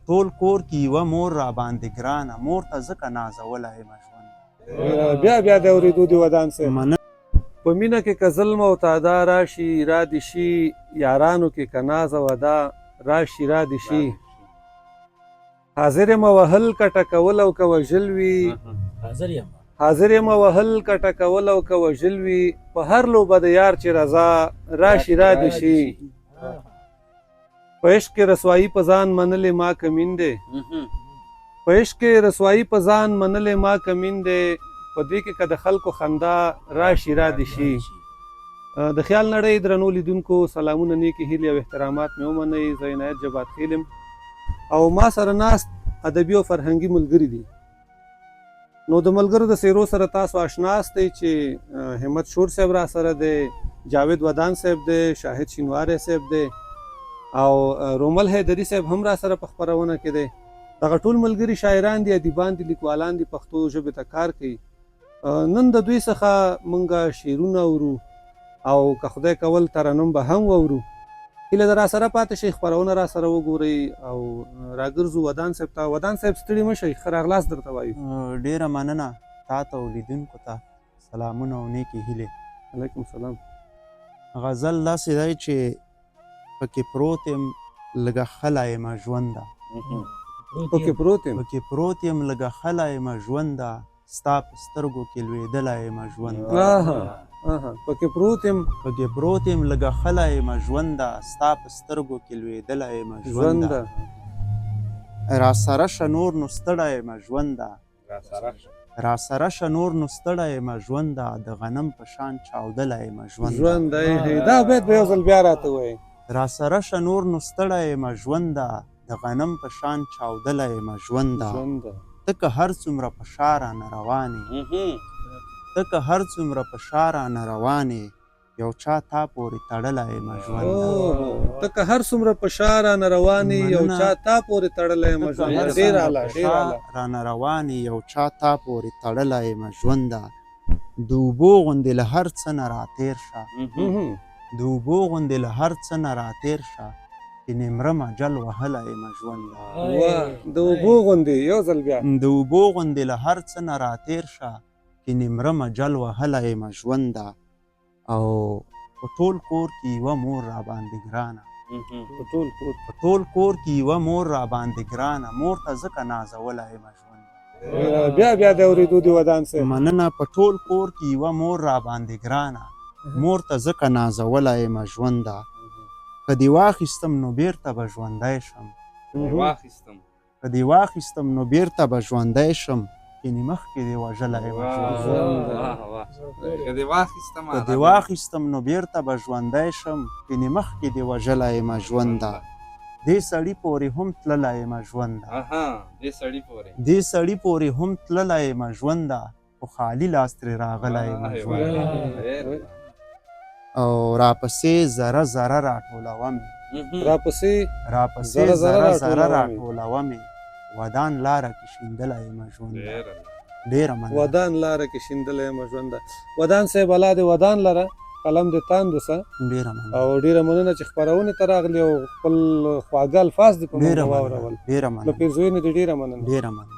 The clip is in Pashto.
ټول کور کې یوه مور را باندې ګرانه مور ته ځکه نازولی یم ژوند بیا د اورېدو دې ودان صاحب مننه په مینه کې که ظلم او تادا راشي را دې شي یارانو کې که ناز او ادا راشي را دې شي حاضر یم وهل که ټکول او که وژل وي حاضر یم وهل که ټکول او که وژل وي په هر لوبه د یار چې رضا راشي را دې شي په عشق کې رسوایي په ځان منلې ما کمین دی په عشق کې رسوایي په ځان منلې ما کمین دی په دې کې که د خلکو خندا راشي را دې شي د خیال نړۍ درنو لیدونکو سلامونه نیکې هیلې او احترامات مې ومنئ زه عنایت جبات خیل یم او ما سره ناست ادبي او فرهنګي ملګري دي نو د ملګرو د څیرو سره تاسو اشناست دی چې همت شور صاحب را سره دی جاوید ودان صاحب دی شاهد شینواری صاحب دی او رومل حیدري صاحب هم را سره په خپرونه کې دی دغه ټول ملګري شاعران دي ادیبان دي لیکوالان دي پښتو ژبې ته کار کوي نن د دوی څخه مونږ شعرونه اورو او که خدای کول ترنم به هم واورو هیله ده را سره پاتې شئ خپرونه را سره وګورئ او راګرځو ودان صاحب ته ودان صاحب ستړي مه شئ ښه راغلاست درته وایو ډېره مننه تا ته او لیدونکو ته سلامونه او نیکې هیلې علیکم سلام غزل داسې دی چې پکې پروت یم لږه خلی یمه ژونده پکې پروت یم پکې پروت یم لږه خلی یمه ژونده ستا په سترګو کې لوېدلی یمه ژونده پکې پروت یم پکې پروت یم لږه خلی یمه ژونده ستا په سترګو کې لوېدلی یمه ژونده را سره شه نور نو ستړی یمه ژونده را سره شه نور نو ستړی یمه ژونده د غنم په شان چاودلی یمه ژونده دا بیت به یو ځل بیا راته وایي را سره شه نور نو ستړی یمه ژونده د غنم په شان چاودلی یمه ژونده ته که هر څومره په شا رانه روانې ته که هر څومره په شا رانه روانې یو چا تا پورې تړلی یمه ژونده ته که هر څومره په شا رانه روانې یو چا تا پورې تړلی یمه ژونده ډېر اعلی رانه روانې یو چا تا پورې تړلی یمه ژونده د اوبو غوندې له هر څه نه راتېر شه د اوبو غوندې له هر څه نه راتېر شه چې نیمره مجل وهلی یمه ژونده د اوبو غوندې یو ځل بیا د اوبو غوندې له هر څه نه راتېر شه چې نیمره مجل وهلی یمه ژونده او په ټول کور کې یوه مور را باندې ګرانه په ټول کور کې یوه مور را باندې ګرانه مور ته ځکه نازولی یمه ژونده بیا د اورېدو دې ودان صاحب مننه په ټول کور کې یوه مور را باندې ګرانه مور ته ځکه نازولی یمه ژونده که دې واخیستم نو بیرته به ژوندی شم که دې واخیستم نو بیرته به ژوندی شم یعنې مخکې دې وژلی یمه ژونده که دې واخیستم نو بیرته به ژوندی شم یعنې مخکې دې وژلی یمه ژونده دې سړي پورې هم تللی یمه ژونده دې سړي پورې هم تللی یمه ژونده خو خالي لاس ترې راغلی یمه ژونده او راپسې ذره ذره راټولومې راپسې ذره ذره راټولومې ودان لاره کې شیندلی یمه ژونده ډېره مننه ودان لاره کې شیندلی یمه ژونده ودان صاحب الله دې ودان لره قلم دې تاند وسه ډېره مننه او ډېره مننه چې خپرونې ته راغلي او خپل خواږه الفاظ دې په موږ واورول ډېره له مننه پیرزوینې دې ډېره مننه ډېره مننه